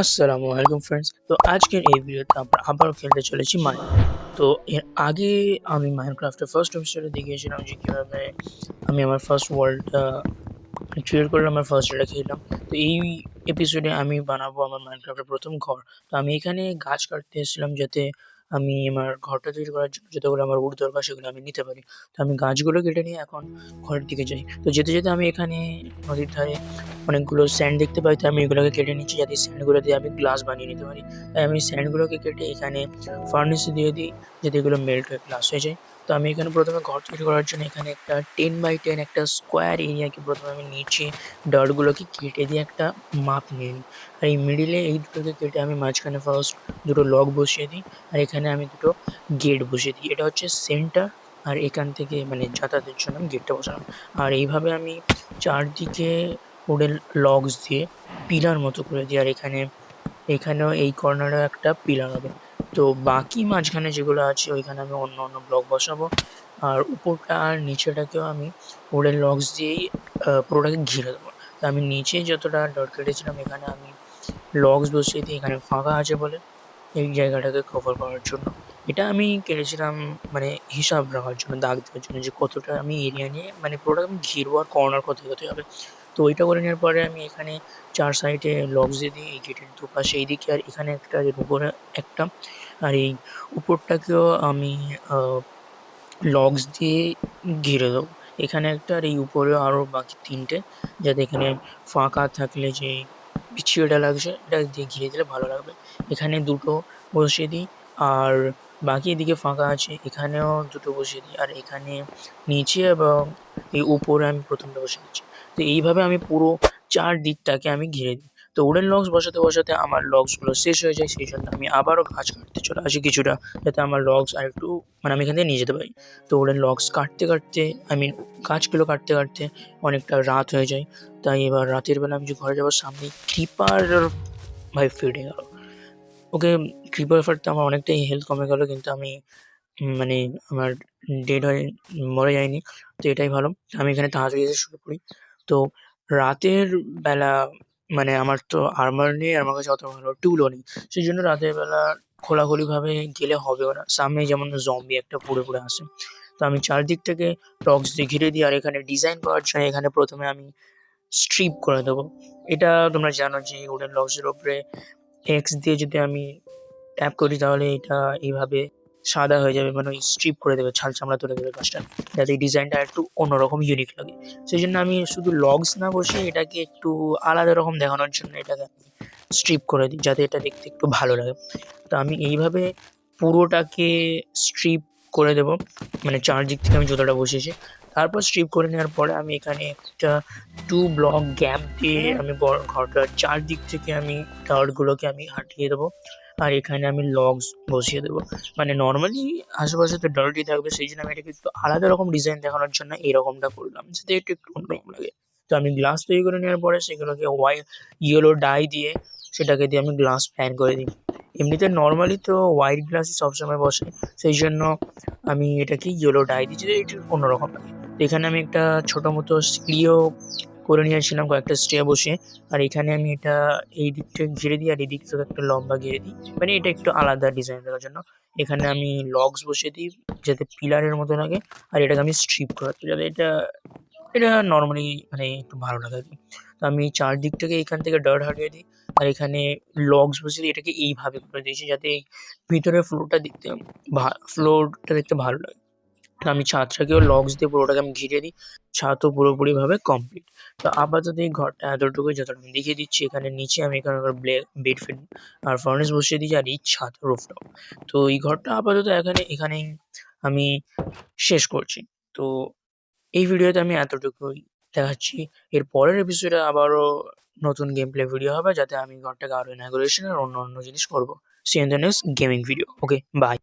আসসালামু আলাইকুম ফ্রেন্ডস। তো আজকের এই ভিডিওতে আমরা আবারও খেলতে চলেছি মাইন। তো এর আগে আমি মাইনক্রাফটের ফার্স্ট এপিসোডে দেখিয়েছিলাম যে কিভাবে আমি আমার ফার্স্ট ওয়ার্ল্ডটা ক্রিয়েট করলাম, আমার ফার্স্ট এটা খেললাম। তো এই এপিসোডে আমি বানাবো আমার মাইনক্রাফটের প্রথম ঘর। তো আমি এখানে গাছ কাটতে এসেছিলাম যাতে আমি আমার ঘরটা তৈরি করার জন্য যতগুলো আমার উড দরকার সেগুলো আমি নিতে পারি। তো আমি গাছগুলো কেটে নিয়ে এখন ঘরের দিকে যাই। তো যেতে যেতে আমি এখানে নদীর ধারে অনেকগুলো স্যান্ড দেখতে পাই, তো আমি এগুলোকে কেটে নিচ্ছি যাতে স্যান্ডগুলো দিয়ে আমি গ্লাস বানিয়ে নিতে পারি। তাই আমি স্যান্ডগুলোকে কেটে এখানে ফার্নেসে দিয়ে দিই যাতে এগুলো মেল্ট হয়ে গ্লাস হয়ে যায়। তো আমি এখানে প্রথমে ঘর তৈরি করার জন্য এখানে একটা 10 বাই 10 একটা স্কোয়ার এরিয়াকে প্রথমে আমি নিচে ডার্টগুলোকে কেটে দিয়ে একটা মাপ নিয়ে নিই। আর এই মিডিলে এই দুটোকে কেটে আমি মাঝখানে ফার্স্ট দুটো লক বসিয়ে দিই। আর এখানে আমি দুটো গেট বসিয়ে দিই, এটা হচ্ছে সেন্টার। আর এখান থেকে মানে যাতায়াতের জন্য আমি গেটটা বসালাম। আর এইভাবে আমি চারদিকে উডেন লগস দিয়ে পিলার মতো করে দিই। আর এখানেও এই কর্নারেও একটা পিলার হবে। তো বাকি মাঝখানে যেগুলো আছে ওইখানে আমি অন্য অন্য ব্লক বসাবো। আর উপরটা আর নিচেটাকেও আমি উডেন লগস দিয়েই পুরোটাকে ঘিরে দেবো। তো আমি নিচে যতটা ডট কেটেছিলাম এখানে আমি লগস বসিয়ে দিই, এখানে ফাঁকা আছে বলে এই জায়গাটাকে কভার করার জন্য। এটা আমি কেটেছিলাম মানে হিসাব রাখার জন্য, দাগ দেওয়ার জন্য যে কতটা আমি এরিয়া নিয়ে মানে পুরোটা আমি ঘিরবো আর কর্নার কোথায় কোথায় হবে। তো ওইটা করে নেওয়ার পরে আমি এখানে চার সাইডে লগস দিয়ে দিই, এই গেটের দুপাশে এইদিকে আর এখানে একটা, এর উপরে একটা। আর এই উপরটাকেও আমি লগস দিয়ে ঘিরে দেবো, এখানে একটা আর এই উপরেও আরো বাকি তিনটে, যাতে এখানে ফাঁকা থাকলে যে পিছিয়েটা লাগছে এটা দিয়ে ঘিরে দিলে ভালো লাগবে। এখানে দুটো বসিয়ে দিই। আর বাকি এদিকে ফাঁকা আছে এখানেও দুটো বসিয়ে দিই। আর এখানে নিচে এবং এই উপরে আমি প্রথমটা বসিয়ে দিচ্ছি। তো এইভাবে আমি পুরো চার দিকটাকে আমি ঘিরে দিই। তো উডেন লগস বসাতে বসাতে আমার লগস গুলো শেষ হয়ে যায়, সেই জন্য আমি আবারও গাছ কাটতে চলে আসি কিছুটা, যাতে আমার লগস আর একটু মানে আমি এখান থেকে নিয়ে যেতে পারি। তো উডেন লগস কাটতে কাটতে আই মিন গাছগুলো কাটতে কাটতে অনেকটা রাত হয়ে যায়। তাই এবার রাতের বেলা আমি যে ঘরে যাওয়ার সামনে ক্রিপার ভাই ফেটে গেল। ওকে, ক্রিপার ফাটতে আমার অনেকটাই হেলথ কমে গেল, কিন্তু আমি মানে আমার ডেড হয়ে মরে যায়নি। তো এটাই ভালো। আমি এখানে তাড়াতাড়ি এসে শুয়ে পড়ি। তো রাতের বেলা মানে আমার তো আর্মার নেই, আমার কাছে অত ভালো টুলও নেই। সেই জন্য রাতের বেলা খোলাখুলি ভাবে গেলে হবেও না, সামনে যেমন জম্বি একটা পুড়ে পুড়ে আসে। তো আমি চারদিক থেকে টক্স দিয়ে ঘিরে দিই। আর এখানে ডিজাইন করার জন্য এখানে প্রথমে আমি স্ট্রিপ করে দেবো। এটা তোমরা জানো যে উডেন লগসের উপরে এক্স দিয়ে যদি আমি ট্যাপ করি তাহলে এটা এইভাবে সাদা হয়ে যাবে, মানে স্ট্রিপ করে দেবে, ছাল চামড়া তুলে দেবে গাছটা, যাতে এই ডিজাইনটা একটু অন্যরকম ইউনিক লাগে। সেই জন্য আমি শুধু লগস না বসে এটাকে একটু আলাদা রকম দেখানোর জন্য এটাকে আমি স্ট্রিপ করে দিই, যাতে এটা দেখতে একটু ভালো লাগে। তো আমি এইভাবে পুরোটাকে স্ট্রিপ করে দেব, মানে চারদিক থেকে আমি যতটা বসিয়েছি। তারপর স্ট্রিপ করে নেওয়ার পরে আমি এখানে একটা 2 ব্লক গ্যাপ দিয়ে আমি ঘরটার চারদিক থেকে আমি টাওয়ারগুলোকে আমি হাঁটিয়ে দেবো। আর এখানে আমি লগস বসিয়ে দেবো। মানে নর্মালি আশেপাশে তো ডার্টি থাকবে, সেই জন্য আমি এটাকে একটু আলাদা রকম ডিজাইন দেখানোর জন্য এরকমটা করলাম, যাতে একটু একটু অন্যরকম লাগে। তো আমি গ্লাস তৈরি করে নেওয়ার পরে সেগুলোকে ইয়েলো ডাই দিয়ে সেটাকে দিয়ে আমি গ্লাস প্যান করে দিই। এমনিতে নর্মালি তো হোয়াইট গ্লাসই সবসময় বসে, সেই জন্য আমি এটাকে ইয়েলো ডাই দিচ্ছি যে একটু অন্যরকম লাগে। তো এখানে আমি একটা ছোট মতো সিঁড়িও করে নিয়েছিলাম কয়েকটা স্টে বসে। আর এখানে আমি এটা এই দিকটা ঘিরে দিই আর এই দিক থেকে একটা লম্বা ঘিরে দিই, মানে এটা একটু আলাদা ডিজাইন দেওয়ার জন্য। এখানে আমি লগস বসিয়ে দিই যাতে পিলারের মতো লাগে। আর এটাকে আমি স্ট্রিপ করে দিই যাতে এটা এটা নর্মালি মানে একটু ভালো লাগে আর কি। তো আমি চারদিকটাকে এখান থেকে ডার্ট হটিয়ে দিই। আর এখানে লগস বসিয়ে দিয়ে এটাকে এইভাবে করে দিয়েছি যাতে এই ভিতরের ফ্লোরটা দেখতে ভালো লাগে। তো আমি ছাদটাকেও লগস দিয়ে পুরোটাকে আমি ঘিরে দিই। ছাদও পুরোপুরি ভাবে কমপ্লিট। তো আপাতত এই ঘরটা এতটুকুই যতটা আমি দেখিয়ে দিচ্ছি। এখানে নিচে আমি এখানে বেড ফিট আর ফার্নেস বসিয়ে দিয়েছি, আর এই ছাদ রুফটপ। তো এই ঘরটা আপাতত এখানেই আমি শেষ করছি। তো এই ভিডিওতে আমি এতটুকুই দেখাচ্ছি। এর পরের এপিসোডে আবারও নতুন গেম প্লে ভিডিও হবে, যাতে আমি ঘরটাকে আরো ইনাগুরেশন আর অন্য অন্য জিনিস করবো। See you in the next gaming video. Okay, by.